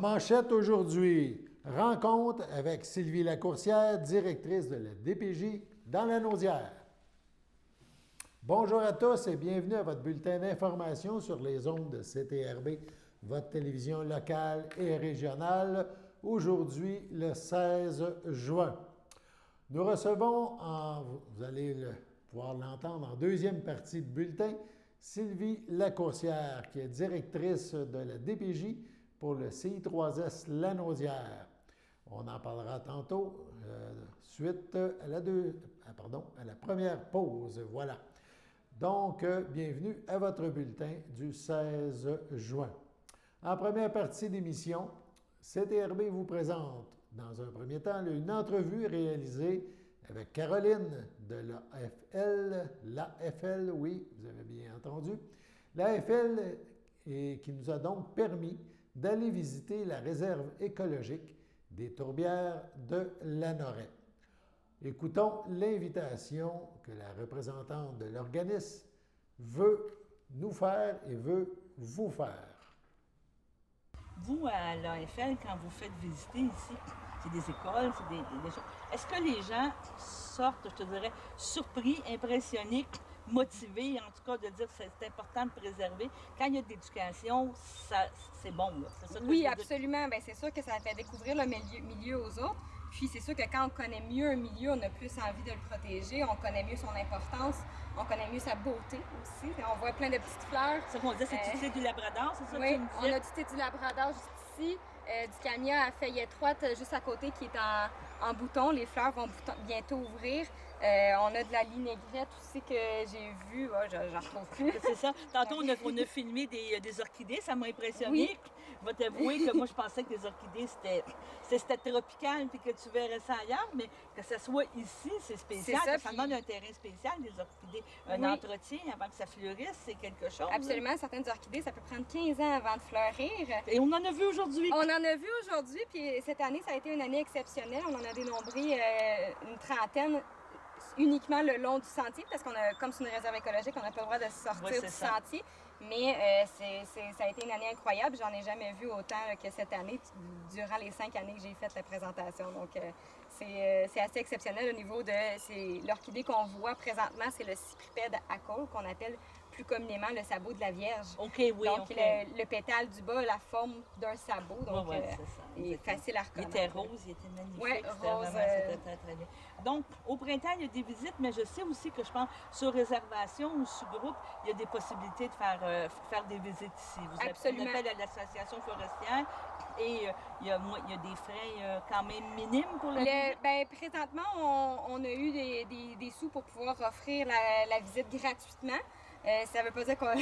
manchette aujourd'hui, rencontre avec Sylvie Lacourcière, directrice de la DPJ dans la Naudière. Bonjour à tous et bienvenue à votre bulletin d'information sur les ondes de CTRB, votre télévision locale et régionale, aujourd'hui le 16 juin. Nous recevons, vous allez pouvoir l'entendre en deuxième partie de bulletin, Sylvie Lacourcière, qui est directrice de la DPJ pour le CI3S La Naudière. On en parlera tantôt, suite à la première pause. Voilà. Donc, bienvenue à votre bulletin du 16 juin. En première partie d'émission, CTRB vous présente, dans un premier temps, une entrevue réalisée avec Caroline de l'AFL, oui, vous avez bien entendu, l'AFL qui nous a donc permis d'aller visiter la réserve écologique des tourbières de Lanoret. Écoutons l'invitation que la représentante de l'organisme veut nous faire et veut vous faire. Vous, à l'AFL, quand vous faites visiter ici, c'est des écoles, c'est des choses. Est-ce que les gens sortent, je te dirais, surpris, impressionnés, motivés, en tout cas, de dire que c'est important de préserver? Quand il y a de l'éducation, c'est bon, là. C'est ça que oui, absolument. Bien, c'est sûr que ça fait découvrir le milieu aux autres. Puis c'est sûr que quand on connaît mieux un milieu, on a plus envie de le protéger, on connaît mieux son importance, on connaît mieux sa beauté aussi. On voit plein de petites fleurs. C'est ça qu'on disait, c'est du thé du Labrador, c'est ça? Oui, on a du thé du Labrador juste ici, du camia à feuilles étroites juste à côté qui est en bouton. Les fleurs vont bientôt ouvrir. On a de la linaigrette aussi que j'ai vue, j'en retrouve plus. C'est ça. Tantôt, on a filmé des orchidées, ça m'a impressionné. Oui. Je vais t'avouer que moi, je pensais que les orchidées, c'était tropical puis que tu verrais ça ailleurs, mais que ça soit ici, c'est spécial. Ça demande un terrain spécial, les orchidées. Un entretien avant que ça fleurisse, c'est quelque chose. Absolument. Là. Certaines orchidées, ça peut prendre 15 ans avant de fleurir. Et on en a vu aujourd'hui. On en a vu aujourd'hui, puis cette année, ça a été une année exceptionnelle. On en a dénombré une trentaine uniquement le long du sentier, parce qu'on a, comme c'est une réserve écologique, on n'a pas le droit de sortir du sentier. Mais ça a été une année incroyable. J'en ai jamais vu autant que cette année, durant les 5 années que j'ai fait la présentation. Donc, c'est assez exceptionnel au niveau de... L'orchidée qu'on voit présentement, c'est le cypripède acol, qu'on appelle plus communément le sabot de la Vierge. OK, oui, donc, le pétale du bas a la forme d'un sabot. Donc, il est facile à reconnaître. Il était rose, il était magnifique. Oui, rose. C'était très, très bien. Donc, au printemps, il y a des visites, mais je sais aussi que je pense, sur réservation ou sous groupe, il y a des possibilités de faire des visites ici. Vous Absolument. appelez à l'association forestière et il y a des frais quand même minimes pour la visite. Présentement, on a eu des sous pour pouvoir offrir la visite gratuitement. Ça ne veut pas dire qu'on va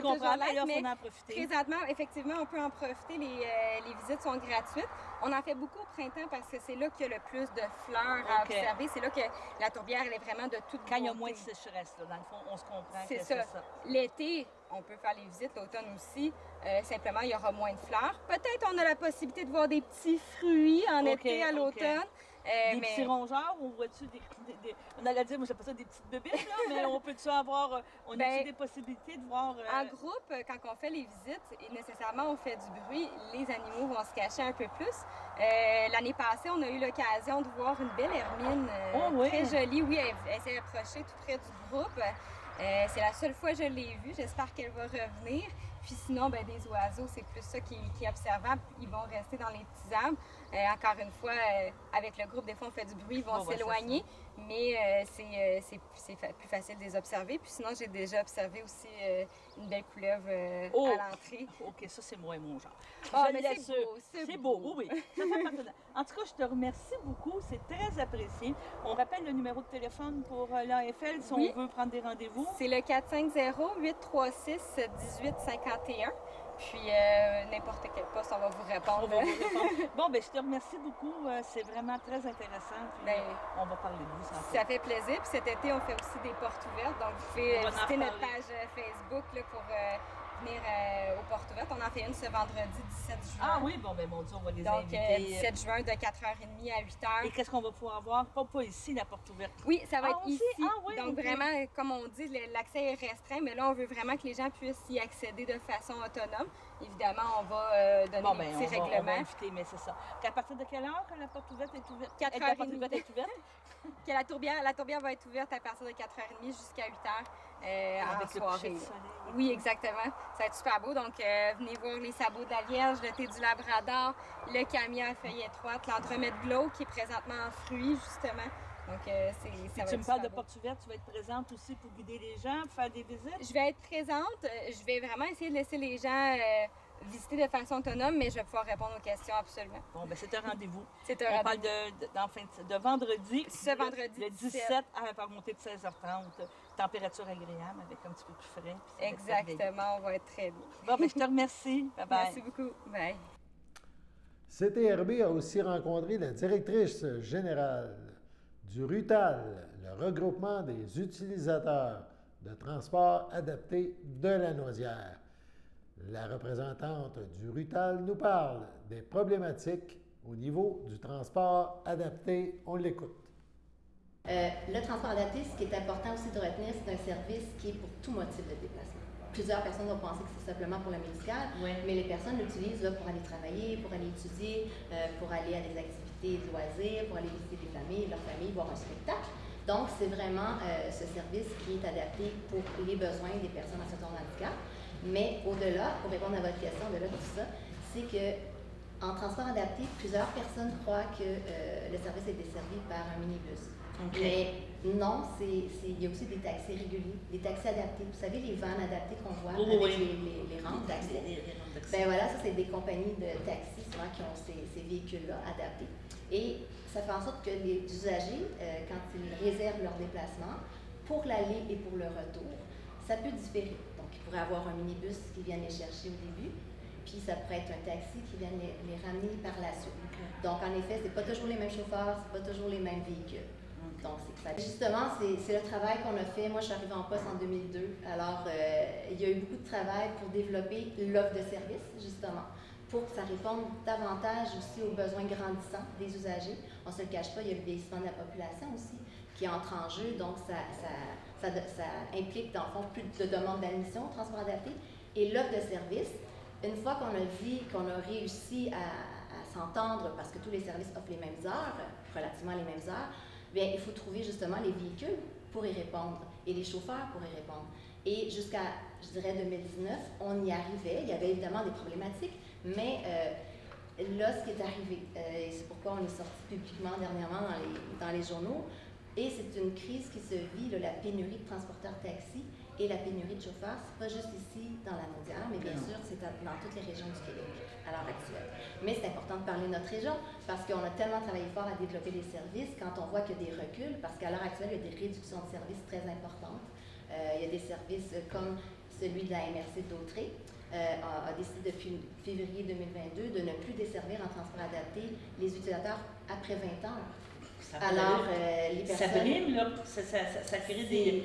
toujours l'être, mais en profiter. Présentement, effectivement, on peut en profiter. Les visites sont gratuites. On en fait beaucoup au printemps parce que c'est là qu'il y a le plus de fleurs à observer. C'est là que la tourbière, elle est vraiment de toute Quand il y a moins de sécheresse, là, dans le fond, on se comprend que c'est ça. L'été, on peut faire les visites, l'automne aussi. Simplement, il y aura moins de fleurs. Peut-être on a la possibilité de voir des petits fruits en été à l'automne. Des petits rongeurs, on voit-tu on allait dire, moi j'appelle ça des petites bébites, là, mais on peut-tu avoir, on a-tu des possibilités de voir... En groupe, quand on fait les visites, et nécessairement on fait du bruit, les animaux vont se cacher un peu plus. L'année passée, on a eu l'occasion de voir une belle hermine très jolie. Oui, elle s'est approchée tout près du groupe. C'est la seule fois que je l'ai vue. J'espère qu'elle va revenir. Puis sinon, des oiseaux, c'est plus ça qui est observable. Ils vont rester dans les petits arbres. Encore une fois, avec le groupe, des fois, on fait du bruit, ils vont s'éloigner. Mais c'est plus facile de les observer. Puis sinon, j'ai déjà observé aussi une belle couleuvre à l'entrée. OK, ça, c'est moi et mon genre. Mais c'est beau, oui. Ça fait partie En tout cas, je te remercie beaucoup. C'est très apprécié. On rappelle le numéro de téléphone pour l'AFL si on veut prendre des rendez-vous. C'est le 450-836-1851. Puis, n'importe quel poste, on va vous répondre. Bon, je te remercie beaucoup. C'est vraiment très intéressant. Puis, on va parler de vous. Ça fait plaisir. Puis cet été, on fait aussi des portes ouvertes. Donc, vous pouvez visiter notre page Facebook là, pour venir aux portes ouvertes. On en fait une ce vendredi 17 juin. Ah oui, bon, ben mon Dieu, on va les Donc, inviter. 17 juin de 4h30 à 8h. Et qu'est-ce qu'on va pouvoir voir? Pas ici, la porte ouverte. Oui, ça va être aussi? ici. Oui, donc, okay. vraiment, comme on dit, l'accès est restreint, mais là, on veut vraiment que les gens puissent y accéder de façon autonome. Évidemment, on va donner des petits règlements. On va inviter, mais c'est ça. À partir de quelle heure que la porte ouverte est ouverte? 4h30. La porte ouverte est ouverte? Que la tourbière va être ouverte à partir de 4h30 jusqu'à 8h. Avec le coucher de soleil. Oui, exactement. Ça va être super beau. Donc, venez voir les sabots de la Vierge, le thé du Labrador, le camia à feuilles étroites, l'entremets de Glow qui est présentement en fruits, justement. Donc, ça va tu être me parles de beau. porte ouverte, tu vas être présente aussi pour guider les gens, pour faire des visites? Je vais être présente. Je vais vraiment essayer de laisser les gens visiter de façon autonome, mais je vais pouvoir répondre aux questions absolument. Bon, ben c'est un rendez-vous. C'est un On rendez-vous. parle de vendredi. Ce vendredi Le 17 à remonter de 16h30. Température agréable avec un petit peu plus frais. Exactement, on va être très bien. Bon, ben je te remercie. Bye bye. Merci beaucoup. Bye. CTRB a aussi rencontré la directrice générale du RUTAL, le regroupement des utilisateurs de transport adapté de la Naudière. La représentante du RUTAL nous parle des problématiques au niveau du transport adapté. On l'écoute. Le transport adapté, ce qui est important aussi de retenir, c'est un service qui est pour tout motif de déplacement. Plusieurs personnes vont penser que c'est simplement pour le médical, mais les personnes l'utilisent pour aller travailler, pour aller étudier, pour aller à des activités de loisirs, pour aller visiter des familles, leur famille, voir un spectacle. Donc, c'est vraiment ce service qui est adapté pour les besoins des personnes en situation de handicap. Mais au-delà, pour répondre à votre question, au-delà de tout ça, c'est que en transport adapté, plusieurs personnes croient que le service est desservi par un minibus. Okay. Mais non, il y a aussi des taxis réguliers, des taxis adaptés. Vous savez, les vannes adaptées qu'on voit avec les rampes d'accès. Ben voilà, ça, c'est des compagnies de taxis souvent qui ont ces véhicules-là adaptés. Et ça fait en sorte que les usagers, quand ils réservent leur déplacement, pour l'aller et pour le retour, ça peut différer. Donc, ils pourraient avoir un minibus qui vient les chercher au début, puis ça pourrait être un taxi qui vient les ramener par la suite. Donc, en effet, c'est pas toujours les mêmes chauffeurs, c'est pas toujours les mêmes véhicules. Donc, c'est ça. Justement, c'est le travail qu'on a fait. Moi, je suis arrivée en poste en 2002. Alors, il y a eu beaucoup de travail pour développer l'offre de service, justement, pour que ça réponde davantage aussi aux besoins grandissants des usagers. On ne se le cache pas, il y a le vieillissement de la population aussi qui entre en jeu. Donc, ça implique, dans le fond, plus de demandes d'admission au transport adapté. Et l'offre de service, une fois qu'on a dit qu'on a réussi à s'entendre, parce que tous les services offrent les mêmes heures, relativement les mêmes heures, bien, il faut trouver justement les véhicules pour y répondre et les chauffeurs pour y répondre. Et jusqu'à, je dirais, 2019, on y arrivait. Il y avait évidemment des problématiques, mais là, ce qui est arrivé, et c'est pourquoi on est sorti publiquement dernièrement dans les journaux, et c'est une crise qui se vit, là, la pénurie de transporteurs taxi et la pénurie de chauffeurs. C'est pas juste ici, dans la Naudière, mais bien sûr, c'est dans toutes les régions du Québec à l'heure actuelle. Mais c'est important de parler de notre région parce qu'on a tellement travaillé fort à développer des services quand on voit qu'il y a des reculs, parce qu'à l'heure actuelle, il y a des réductions de services très importantes. Il y a des services comme celui de la MRC d'Autrey, a décidé depuis février 2022 de ne plus desservir en transport adapté les utilisateurs après 20 ans. Alors, les personnes... Ça brime, là, ça crée des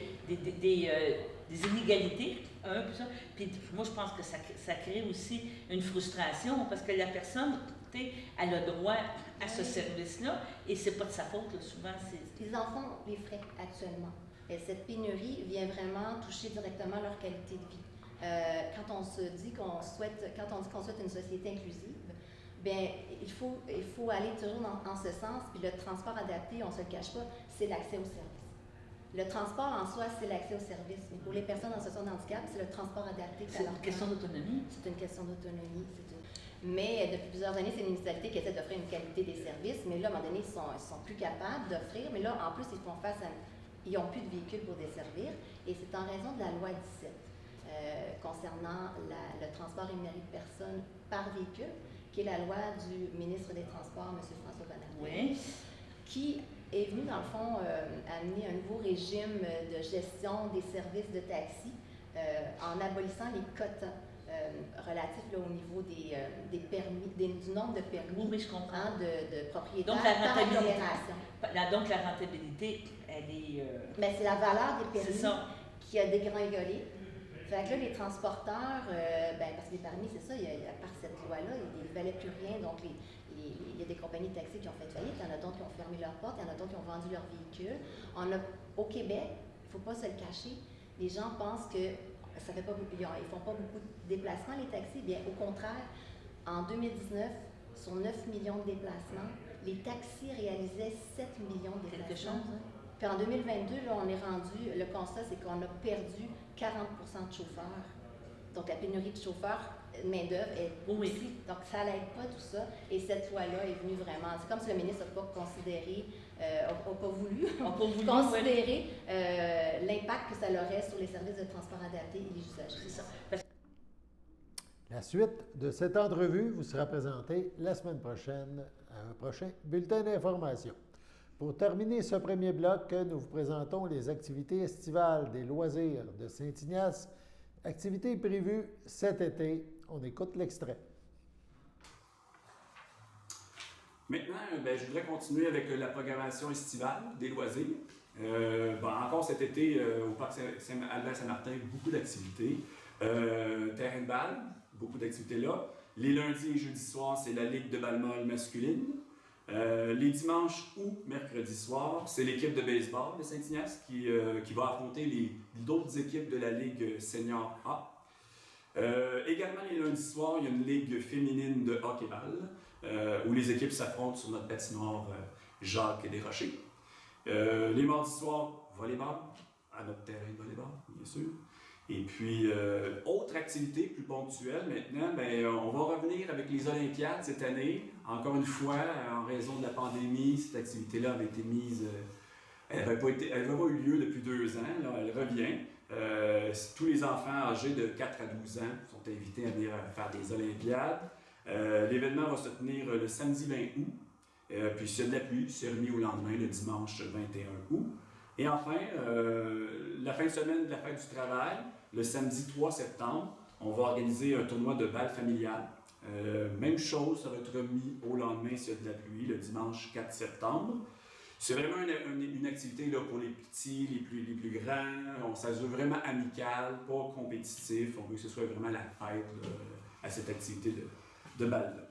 inégalités, puis ça. Puis moi, je pense que ça crée aussi une frustration, parce que la personne, elle a droit à ce service-là, et c'est pas de sa faute, là, souvent. Ils en font les frais actuellement. Et cette pénurie vient vraiment toucher directement leur qualité de vie. Quand on dit qu'on souhaite une société inclusive, bien, il faut aller toujours en ce sens. Puis le transport adapté, on ne se le cache pas, c'est l'accès au service. Le transport en soi, c'est l'accès au service. Mais pour les personnes en situation de handicap, c'est le transport adapté. C'est une question d'autonomie. C'est une question d'autonomie. Mais depuis plusieurs années, c'est une municipalité qui essaie d'offrir une qualité des services. Mais là, à un moment donné, ils sont plus capables d'offrir. Mais là, en plus, ils font face à... Ils n'ont plus de véhicules pour desservir. Et c'est en raison de la loi 17 concernant le transport rémunéré de personnes par véhicule, qui est la loi du ministre des Transports, M. François Bonnardel, qui est venu, dans le fond, amener un nouveau régime de gestion des services de taxi en abolissant les quotas relatifs là, au niveau des permis, du nombre de permis oui, je comprends. De propriétaires donc, par agglomération. Donc, la rentabilité, elle est... Mais c'est la valeur des permis qui a dégringolé. Fait que là, les transporteurs, parce que les permis, c'est ça, à part cette loi-là, il ne valait plus rien. Donc, il y a des compagnies de taxi qui ont fait faillite, il y en a d'autres qui ont fermé leurs portes, il y en a d'autres qui ont vendu leurs véhicules. Au Québec, il ne faut pas se le cacher, les gens pensent que ça fait pas, ils ne font pas beaucoup de déplacements, les taxis. Bien, au contraire, en 2019, sur 9 millions de déplacements, les taxis réalisaient 7 millions de déplacements. Puis en 2022, là, on est rendu, le constat, c'est qu'on a perdu 40 de chauffeurs. Donc, la pénurie de chauffeurs, main-d'œuvre est aussi. Donc, ça n'aide pas tout ça. Et cette loi-là est venue vraiment. C'est comme si le ministre n'a pas considéré, n'a pas voulu considérer l'impact que ça aurait sur les services de transport adaptés et les usagers. C'est ça. La suite de cette entrevue vous sera présentée la semaine prochaine à un prochain bulletin d'information. Pour terminer ce premier bloc, nous vous présentons les activités estivales des loisirs de Saint-Ignace. Activités prévues cet été. On écoute l'extrait. Maintenant, je voudrais continuer avec la programmation estivale des loisirs. Encore cet été, au Parc Albert-Saint-Martin, beaucoup d'activités. Terrain de balle, beaucoup d'activités là. Les lundis et jeudis soirs, c'est la Ligue de balle-molle masculine. Les dimanches ou mercredis soirs, c'est l'équipe de baseball de Saint-Ignace qui va affronter d'autres équipes de la Ligue Senior A. Également, les lundis soirs, il y a une ligue féminine de hockey-ball où les équipes s'affrontent sur notre patinoire Jacques Desrochers. Les mardis soirs, volleyball, à notre terrain de volleyball, bien sûr. Et puis, autre activité plus ponctuelle maintenant, on va revenir avec les Olympiades cette année. Encore une fois, en raison de la pandémie, cette activité-là avait été mise, elle n'avait pas eu lieu depuis 2 ans, là, elle revient. Tous les enfants âgés de 4 à 12 ans sont invités à venir faire des Olympiades. L'événement va se tenir le samedi 20 août, puis s'il y a de la pluie, c'est remis au lendemain, le dimanche 21 août. Et enfin, la fin de semaine de la fête du travail, le samedi 3 septembre, on va organiser un tournoi de balle familiale. Même chose, ça va être remis au lendemain s'il y a de la pluie, le dimanche 4 septembre. C'est vraiment une activité là, pour les petits, les plus grands. Ça se veut vraiment amical, pas compétitif. On veut que ce soit vraiment la fête à cette activité de balle-là.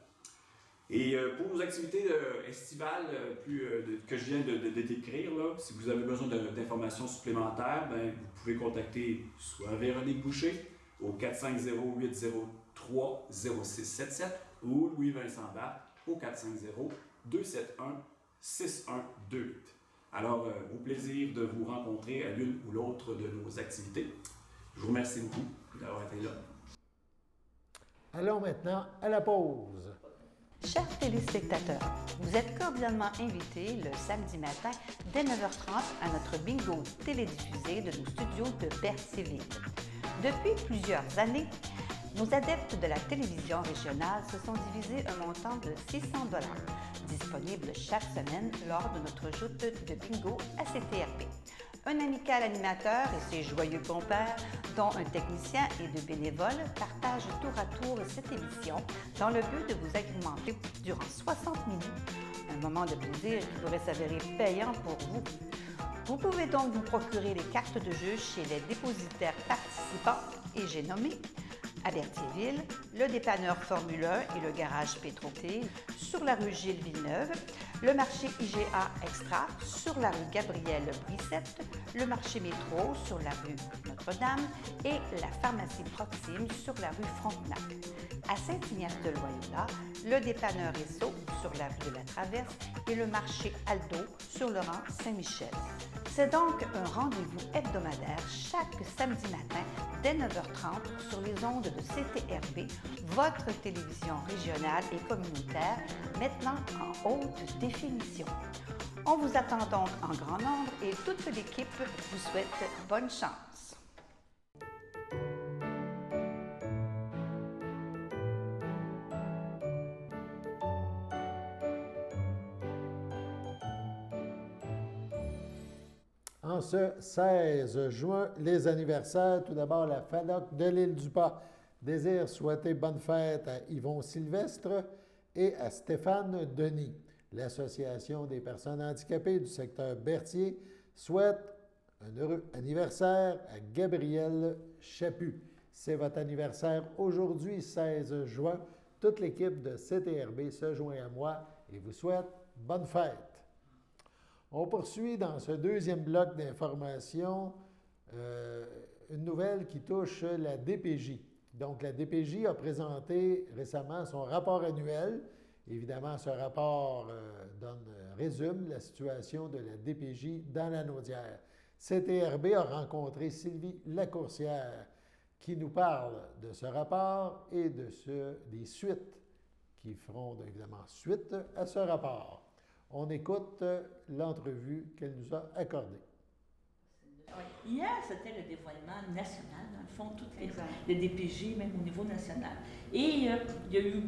Et pour nos activités estivales que je viens de décrire, là, si vous avez besoin d'informations supplémentaires, vous pouvez contacter soit Véronique Boucher au 450-803-0677 ou Louis-Vincent Barthes au 450-271-6128. Alors, au plaisir de vous rencontrer à l'une ou l'autre de nos activités. Je vous remercie beaucoup d'avoir été là. Allons maintenant à la pause. Chers téléspectateurs, vous êtes cordialement invités le samedi matin dès 9h30 à notre bingo télédiffusé de nos studios de Berthierville. Depuis plusieurs années, nos adeptes de la télévision régionale se sont divisés un montant de 600 $, disponible chaque semaine lors de notre joute de bingo à CTRP. Un amical animateur et ses joyeux compères, dont un technicien et 2 bénévoles, partagent tour à tour cette émission dans le but de vous agrémenter durant 60 minutes. Un moment de plaisir qui pourrait s'avérer payant pour vous. Vous pouvez donc vous procurer les cartes de jeu chez les dépositaires participants et j'ai nommé à Berthierville, le dépanneur Formule 1 et le garage Pétroté sur la rue Gilles Villeneuve, le marché IGA Extra sur la rue Gabrielle Brissette, le marché Métro sur la rue Notre-Dame et la pharmacie Proxime sur la rue Frontenac. À Saint-Ignace-de-Loyola, le dépanneur Esso sur la rue de la Traverse et le marché Aldo sur le rang Saint-Michel. C'est donc un rendez-vous hebdomadaire chaque samedi matin dès 9h30 sur les ondes de CTRB, votre télévision régionale et communautaire, maintenant en haute définition. On vous attend donc en grand nombre et toute l'équipe vous souhaite bonne chance. En ce 16 juin, les anniversaires, tout d'abord la FADOC de l'Île-du-Pas désire souhaiter bonne fête à Yvon Sylvestre et à Stéphane Denis. L'Association des personnes handicapées du secteur Berthier souhaite Un heureux anniversaire à Gabriel Chaput. C'est votre anniversaire aujourd'hui, 16 juin. Toute l'équipe de CTRB se joint à moi et vous souhaite bonne fête. On poursuit dans ce deuxième bloc d'informations une nouvelle qui touche la DPJ. Donc, la DPJ a présenté récemment son rapport annuel. Évidemment, ce rapport résume la situation de la DPJ dans la Naudière. CTRB a rencontré Sylvie Lacourcière qui nous parle de ce rapport et des suites qui feront évidemment suite à ce rapport. On écoute l'entrevue qu'elle nous a accordée. Hier, c'était le dévoilement national, dans le fond, toutes les DPJ, même au niveau national. Et il y a eu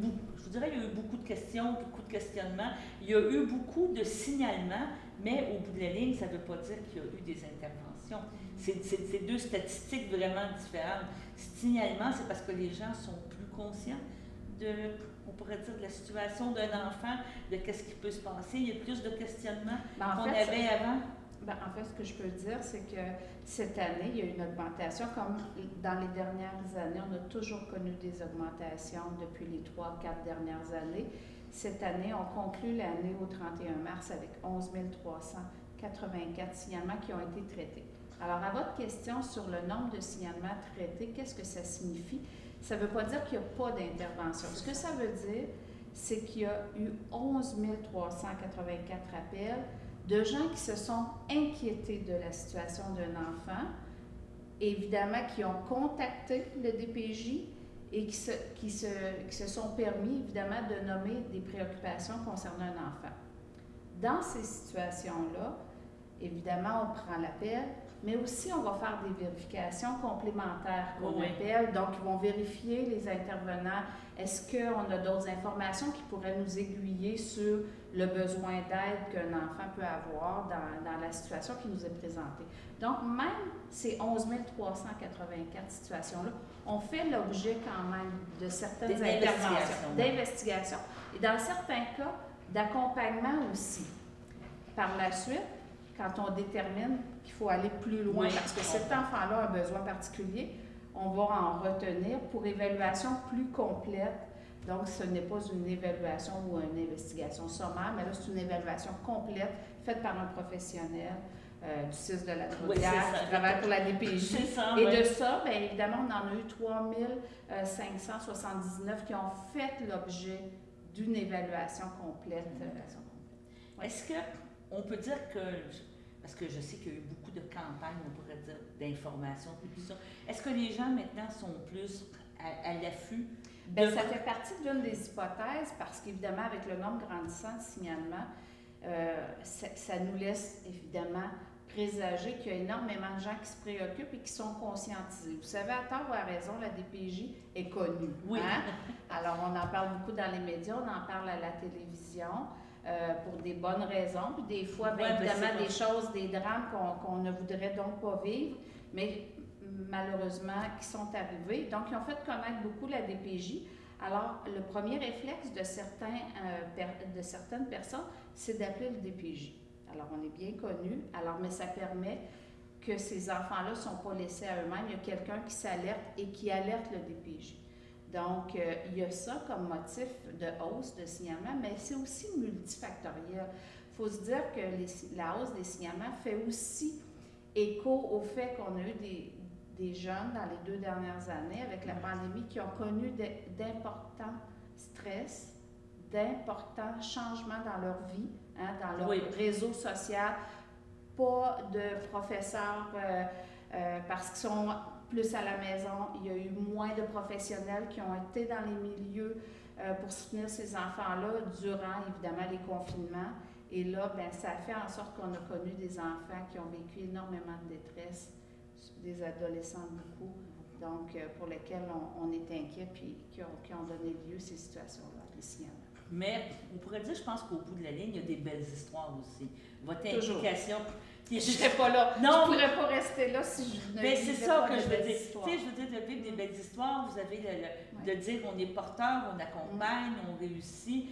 beaucoup de questions, beaucoup de questionnements. Il y a eu beaucoup de signalements, mais au bout de la ligne, ça ne veut pas dire qu'il y a eu des interventions. C'est deux statistiques vraiment différentes. Signalement, c'est parce que les gens sont plus conscients on pourrait dire, de la situation d'un enfant, de qu'est-ce qui peut se passer. Il y a plus de questionnements qu'on avait avant. En fait, ce que je peux dire, c'est que cette année, il y a eu une augmentation. Comme dans les dernières années, on a toujours connu des augmentations depuis les 3-4 dernières années. Cette année, on conclut l'année au 31 mars avec 11 384 signalements qui ont été traités. Alors, à votre question sur le nombre de signalements traités, qu'est-ce que ça signifie? Ça ne veut pas dire qu'il n'y a pas d'intervention. Ce que ça veut dire, c'est qu'il y a eu 11 384 appels de gens qui se sont inquiétés de la situation d'un enfant, évidemment qui ont contacté le DPJ et qui se sont permis, évidemment, de nommer des préoccupations concernant un enfant. Dans ces situations-là, évidemment, on prend l'appel, mais aussi on va faire des vérifications complémentaires qu'on appelle. Donc, ils vont vérifier les intervenants. Est-ce qu'on a d'autres informations qui pourraient nous aiguiller sur le besoin d'aide qu'un enfant peut avoir dans la situation qui nous est présentée? Donc, même ces 11 384 situations-là ont fait l'objet quand même de certaines interventions, d'investigations, et dans certains cas, d'accompagnement aussi. Par la suite, quand on détermine qu'il faut aller plus loin, parce que cet enfant-là a un besoin particulier, on va en retenir pour évaluation plus complète. Donc, ce n'est pas une évaluation ou une investigation sommaire, mais là, c'est une évaluation complète faite par un professionnel du CIS de la Naudière qui travaille pour la DPJ. De ça, bien évidemment, on en a eu 3 579 qui ont fait l'objet d'une évaluation complète. Est-ce qu'on peut dire que, parce que je sais qu'il y a eu beaucoup de campagnes, on pourrait dire, d'information, tout ça, est-ce que les gens maintenant sont plus à l'affût? Bien, ça fait partie d'une des hypothèses parce qu'évidemment, avec le nombre grandissant de signalements, ça nous laisse évidemment présager qu'il y a énormément de gens qui se préoccupent et qui sont conscientisés. Vous savez, à tort ou à raison, la DPJ est connue. Oui. Hein? Alors, on en parle beaucoup dans les médias, on en parle à la télévision pour des bonnes raisons. Puis des fois, bien évidemment, des choses, des drames qu'on ne voudrait donc pas vivre, mais malheureusement, qui sont arrivés. Donc, ils ont fait connaître beaucoup la DPJ. Alors, le premier réflexe de certaines personnes, c'est d'appeler le DPJ. Alors, on est bien connus, mais ça permet que ces enfants-là ne sont pas laissés à eux-mêmes. Il y a quelqu'un qui s'alerte et qui alerte le DPJ. Donc, il y a ça comme motif de hausse de signalement, mais c'est aussi multifactoriel. Il faut se dire que la hausse des signalements fait aussi écho au fait qu'on a eu des jeunes dans les 2 dernières années avec la pandémie qui ont connu d'importants stress, d'importants changements dans leur vie, dans leur réseau social, pas de professeurs parce qu'ils sont plus à la maison. Il y a eu moins de professionnels qui ont été dans les milieux pour soutenir ces enfants-là durant, évidemment, les confinements. Et là, bien, ça a fait en sorte qu'on a connu des enfants qui ont vécu énormément de détresse, des adolescents beaucoup, donc pour lesquels on est inquiet puis qui ont donné lieu à ces situations-là, les signalements. Mais on pourrait dire, je pense qu'au bout de la ligne, il y a des belles histoires aussi. Votre Toujours. implication... Je ne serais pas là. Non, je ne pourrais pas rester là si je ne mais c'est ça que je veux dire. Tu sais, je veux dire, de vivre des belles histoires, vous avez de dire on est porteur, on accompagne, on réussit.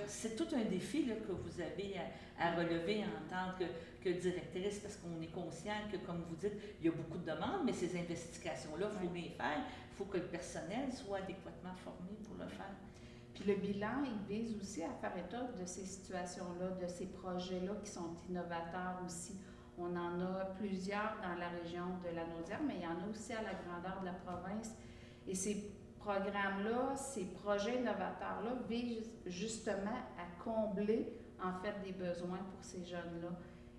C'est tout un défi là, que vous avez à relever en tant que directrice, parce qu'on est conscient que, comme vous dites, il y a beaucoup de demandes, mais ces investigations-là, il faut les faire. Il faut que le personnel soit adéquatement formé pour le faire. Puis le bilan, il vise aussi à faire état de ces situations-là, de ces projets-là qui sont innovateurs aussi. On en a plusieurs dans la région de la Naudière, mais il y en a aussi à la grandeur de la province. Et ces programmes-là, ces projets innovateurs-là visent justement à combler en fait des besoins pour ces jeunes-là.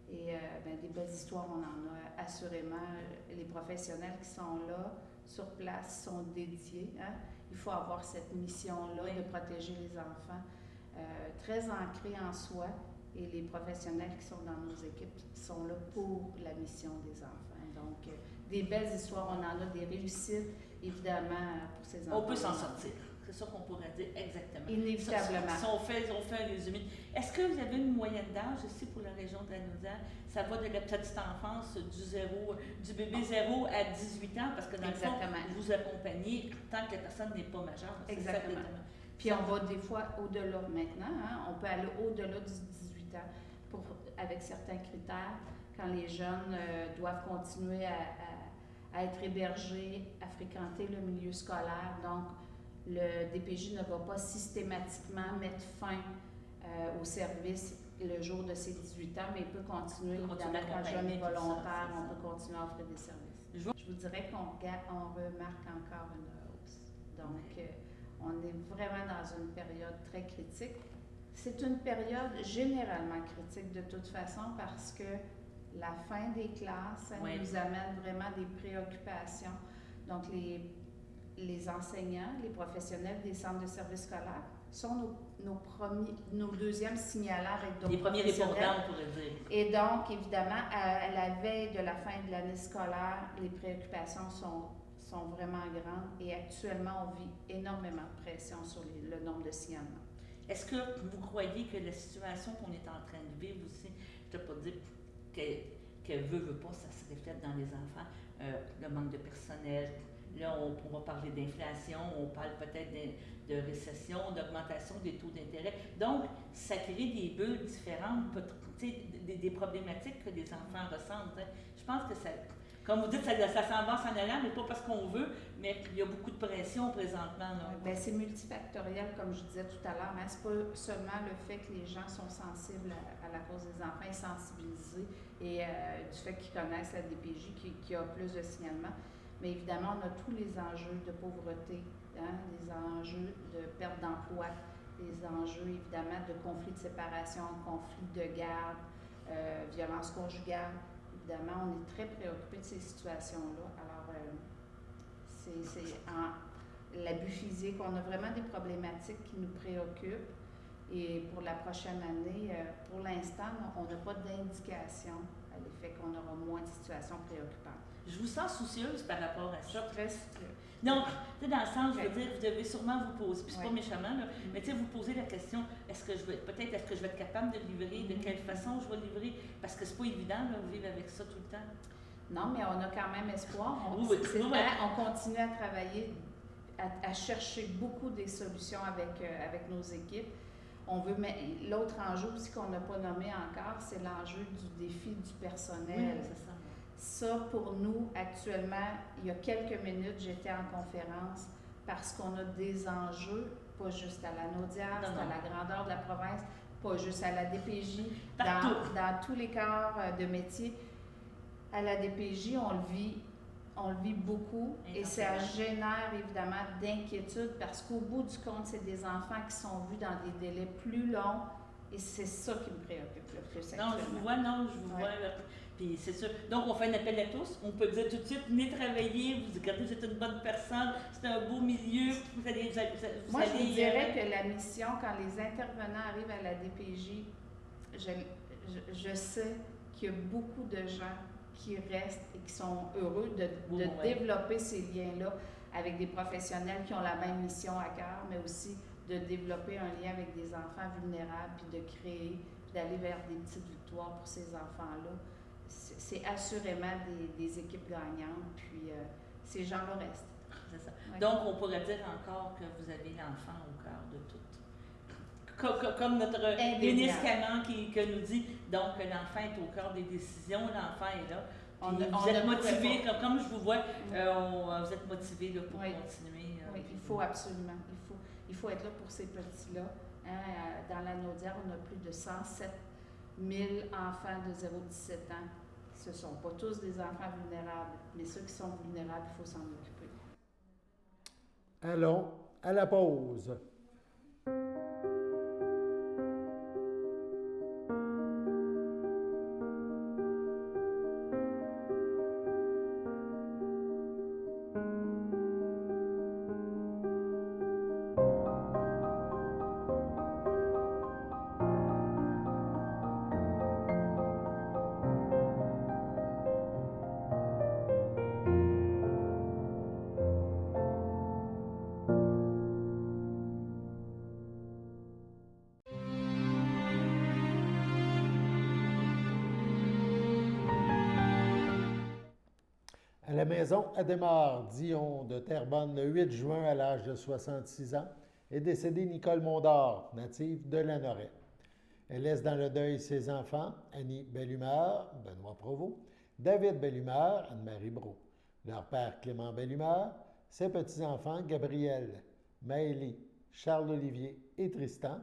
Et des belles histoires, on en a assurément. Les professionnels qui sont là, sur place, sont dédiés. Hein? Il faut avoir cette mission-là de protéger les enfants, très ancrée en soi. Et les professionnels qui sont dans nos équipes sont là pour la mission des enfants. Donc, des belles histoires, on en a des réussites, évidemment, pour ces enfants. On peut s'en sortir. C'est ça qu'on pourrait dire exactement. Inévitablement. Si on fait un résumé. Est-ce que vous avez une moyenne d'âge ici pour la région de la Naudière? Ça va de la petite enfance, du bébé 0 à 18 ans, parce que dans le fond, vous accompagnez tant que la personne n'est pas majeure. Exactement. Puis on va des fois au-delà maintenant. Hein? On peut aller au-delà du 18 ans avec certains critères, quand les jeunes doivent continuer à être hébergés, à fréquenter le milieu scolaire. Donc, le DPJ ne va pas systématiquement mettre fin au service le jour de ses 18 ans, mais il peut continuer, évidemment, quand le jeune est volontaire, on peut continuer à offrir des services. Je vous dirais qu'on remarque encore une hausse. Donc, on est vraiment dans une période très critique. C'est une période généralement critique de toute façon parce que la fin des classes nous amène vraiment des préoccupations. Donc, les enseignants, les professionnels des centres de services scolaires sont nos deuxièmes signalaires et donc les premiers répondants, on pourrait dire. Et donc, évidemment, à la veille de la fin de l'année scolaire, les préoccupations sont vraiment grandes et actuellement, on vit énormément de pression sur le nombre de signalements. Est-ce que vous croyez que la situation qu'on est en train de vivre aussi, je ne peux pas dire qu'elle veut pas, ça se reflète dans les enfants, le manque de personnel. Là, on va parler d'inflation, on parle peut-être de récession, d'augmentation des taux d'intérêt. Donc, ça crée des bulles différentes, des problématiques que les enfants ressentent. Hein. Je pense que ça, comme vous dites, ça s'en va s'en allant, mais pas parce qu'on veut, mais il y a beaucoup de pression présentement. Bien, c'est multifactoriel, comme je disais tout à l'heure. Hein. Ce n'est pas seulement le fait que les gens sont sensibles à la cause des enfants et sensibilisés et du fait qu'ils connaissent la DPJ qui a plus de signalements. Mais évidemment, on a tous les enjeux de pauvreté, hein, les enjeux de perte d'emploi, les enjeux évidemment de conflits de séparation, conflits de garde, violence conjugale. Évidemment, on est très préoccupé de ces situations-là. Alors, c'est l'abus physique. On a vraiment des problématiques qui nous préoccupent. Et pour la prochaine année, pour l'instant, on n'a pas d'indication à l'effet qu'on aura moins de situations préoccupantes. Je vous sens soucieuse par rapport à ça. Très soucieuse. Non, tu sais, dans le sens, je veux dire, vous devez sûrement vous poser, puis c'est pas méchamment, là, mais tu sais, vous posez la question, est-ce que je vais être capable de livrer, de quelle façon je vais livrer, parce que c'est pas évident, là, de vivre avec ça tout le temps. Non, mais on a quand même espoir. On continue à travailler, à chercher beaucoup des solutions avec nos équipes. L'autre enjeu aussi qu'on n'a pas nommé encore, c'est l'enjeu du défi du personnel. Oui, c'est ça. Ça, pour nous, actuellement, il y a quelques minutes, j'étais en conférence parce qu'on a des enjeux, pas juste à la Naudière, à la grandeur de la province, pas juste à la DPJ, dans tous les corps de métier. À la DPJ, on le vit beaucoup et ça génère évidemment d'inquiétude parce qu'au bout du compte, c'est des enfants qui sont vus dans des délais plus longs et c'est ça qui me préoccupe le plus actuellement. Je vous vois. Puis c'est sûr. Donc, on fait un appel à tous. On peut dire tout de suite, venez travailler, vous regardez, vous êtes une bonne personne, c'est un beau milieu. Moi, je vous dirais que la mission, quand les intervenants arrivent à la DPJ, je sais qu'il y a beaucoup de gens qui restent et qui sont heureux de développer ces liens-là avec des professionnels qui ont la même mission à cœur, mais aussi de développer un lien avec des enfants vulnérables, puis de créer, puis d'aller vers des petites victoires pour ces enfants-là. C'est assurément des équipes gagnantes, puis ces gens-là restent. C'est ça. Ouais. Donc, on pourrait dire encore que vous avez l'enfant au cœur de tout. Comme notre ministre Canan qui nous dit, donc l'enfant est au cœur des décisions, l'enfant est là. Vous êtes motivé, comme je vous vois, vous êtes motivé pour continuer. Oui, il faut absolument. Il faut être là pour ces petits-là. Hein, dans la Naudière, on a plus de 107 000 enfants de 0-17 ans. Ce ne sont pas tous des enfants vulnérables, mais ceux qui sont vulnérables, il faut s'en occuper. Allons à la pause. À la maison Adhémar Dion de Terrebonne, le 8 juin, à l'âge de 66 ans, est décédée Nicole Mondor, native de Lanoret. Elle laisse dans le deuil ses enfants, Annie Bellumeur, Benoît Provost, David Bellumeur, Anne-Marie Brault, leur père Clément Bellumeur, ses petits-enfants Gabriel, Maëlie, Charles-Olivier et Tristan,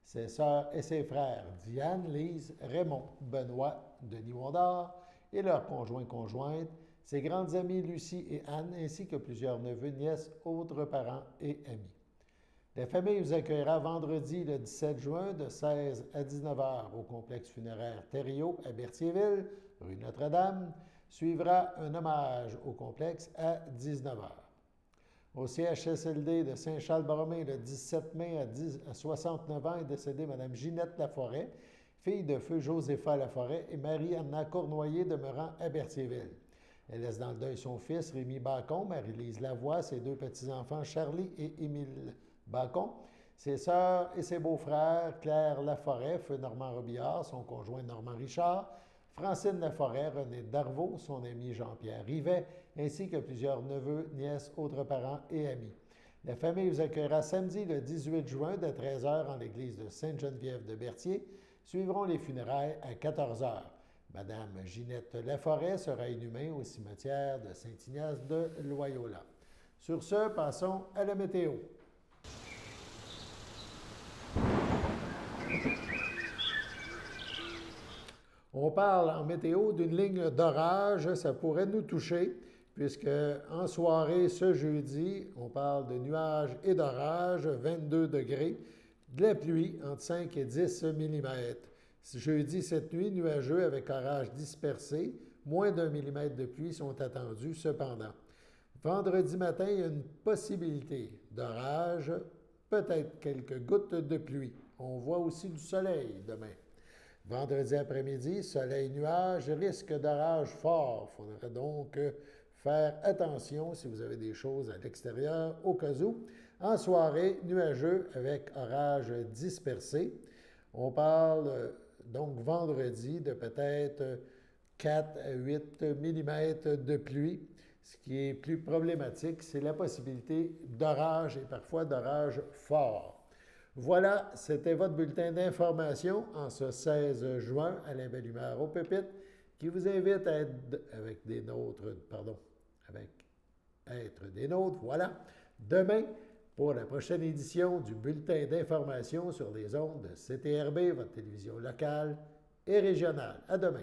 ses sœurs et ses frères Diane, Lise, Raymond, Benoît, Denis Mondor et leurs conjoints-conjointes, ses grandes amies Lucie et Anne, ainsi que plusieurs neveux, nièces, autres parents et amis. La famille vous accueillera vendredi le 17 juin de 16 à 19 h au complexe funéraire Thériault à Berthierville, rue Notre-Dame. Suivra un hommage au complexe à 19 h. Au CHSLD de Saint-Charles-Borromée, le 17 mai à 69 ans, est décédée Mme Ginette Laforêt, fille de feu Josépha Laforêt et Marie-Anna Cournoyer demeurant à Berthierville. Elle laisse dans le deuil son fils Rémi Bacon, Marie-Lise Lavoie, ses deux petits-enfants Charlie et Émile Bacon, ses sœurs et ses beaux-frères Claire Laforêt, feu Normand Robillard, son conjoint Normand Richard, Francine Laforêt, René Darvaux, son ami Jean-Pierre Rivet, ainsi que plusieurs neveux, nièces, autres parents et amis. La famille vous accueillera samedi le 18 juin de 13 h en l'église de Sainte-Geneviève de Berthier. Suivront les funérailles à 14 h. Madame Ginette Laforêt sera inhumée au cimetière de Saint-Ignace de Loyola. Sur ce, passons à la météo. On parle en météo d'une ligne d'orage, ça pourrait nous toucher, puisque en soirée ce jeudi, on parle de nuages et d'orage, 22 degrés, de la pluie entre 5 et 10 mm. Jeudi, cette nuit, nuageux avec orage dispersé, moins d'1 mm de pluie sont attendus cependant. Vendredi matin, il y a une possibilité d'orage, peut-être quelques gouttes de pluie. On voit aussi du soleil demain. Vendredi après-midi, soleil, nuage, risque d'orage fort. Il faudrait donc faire attention si vous avez des choses à l'extérieur au cas où. En soirée, nuageux avec orage dispersé. On parle donc vendredi de peut-être 4 à 8 mm de pluie. Ce qui est plus problématique, c'est la possibilité d'orage et parfois d'orage fort. Voilà, c'était votre bulletin d'information en ce 16 juin. Alain Bellumeur au pupitre, qui vous invite à être avec des nôtres, voilà, demain pour la prochaine édition du bulletin d'information sur les ondes de CTRB, votre télévision locale et régionale. À demain.